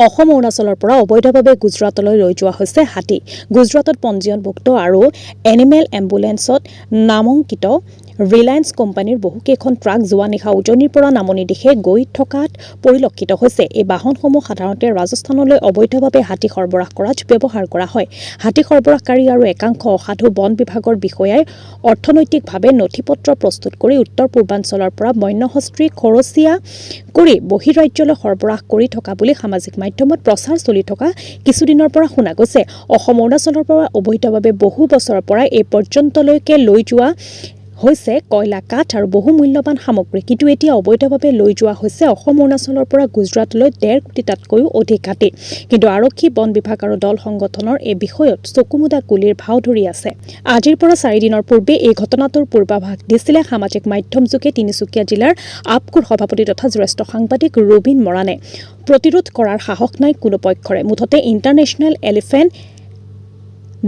অসম অৰুণাচলৰ পৰা অবৈধভাৱে গুজৰাটলৈ লৈ যোৱা হৈছে হাতী। গুজৰাটত পঞ্জীয়নভুক্ত আৰু এনিমেল এম্বুলেন্সত নামাঙ্কিত ৰিলায়েন্স কোম্পানীৰ বহুকেইখন ট্ৰাক যোৱা নিশা উজনিৰ পৰা নামনি দিশে গৈ থকাত পৰিলক্ষিত হৈছে। এই বাহনসমূহ সাধাৰণতে ৰাজস্থানলৈ অবৈধভাৱে হাতী সৰবৰাহ কৰাত ব্যৱহাৰ কৰা হয়। হাতী সৰবৰাহকাৰী আৰু একাংশ অসাধু বন বিভাগৰ বিষয়াই অৰ্থনৈতিকভাৱে নথিপত্ৰ প্ৰস্তুত কৰি উত্তৰ পূৰ্বাঞ্চলৰ পৰা বন্যহস্ত্ৰী খৰচীয়া কৰি বহিৰাজ্যলৈ সৰবৰাহ কৰি থকা বুলি সামাজিক মাধ্যমত প্ৰচাৰ চলি থকা কিছুদিনৰ পৰা শুনা গৈছে। অসম অৰুণাচলৰ পৰা অবৈধভাৱে বহু বছৰৰ পৰা এই পৰ্যন্তলৈকে লৈ যোৱা হৈছে কয়লা কাঠ আৰু বহু মূল্যৱান সামগ্ৰী, কিন্তু এতিয়া অবৈধভাৱে লৈ যোৱা হৈছে অসম অৰুণাচলৰ পৰা গুজৰাটলৈ 1.5 কোটিতকৈও অধিক হাতী। কিন্তু আৰক্ষী, বন বিভাগ আৰু দল সংগঠনৰ এই বিষয়ত চকুমুদা কুলিৰ ভাও ধৰি আছে। আজিৰ পৰা 4 দিনৰ পূৰ্বে এই ঘটনাটোৰ পূৰ্বাভাস দিছিলে সামাজিক মাধ্যমযোগে তিনিচুকীয়া জিলাৰ আপকোৰ সভাপতি তথা জ্যেষ্ঠ সাংবাদিক ৰবীন মৰাণে। প্ৰতিৰোধ কৰাৰ সাহস নাই কোনো পক্ষৰে। মুঠতে ইণ্টাৰনেশ্যনেল এলিফেণ্ট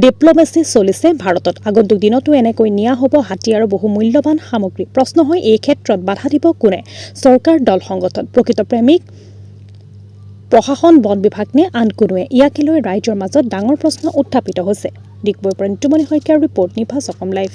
ডিপ্ল'মেচি চলিছে ভাৰতত। আগন্তুক দিনতো এনেকৈ নিয়া হ'ব হাতী আৰু বহু মূল্যৱান সামগ্ৰী। প্ৰশ্ন হয়, এই ক্ষেত্ৰত বাধা দিব কোনে? চৰকাৰ, দল সংগঠন, প্ৰকৃত প্ৰেমিক, প্ৰশাসন, বন বিভাগ নে আন কোনোৱে? ইয়াকে লৈ ৰাইজৰ মাজত ডাঙৰ প্ৰশ্ন উত্থাপিত হৈছে। ডিগবৈৰ পৰা নিতুমণি শইকীয়াৰ ৰিপৰ্ট, নিভাজ অসম লাইভ।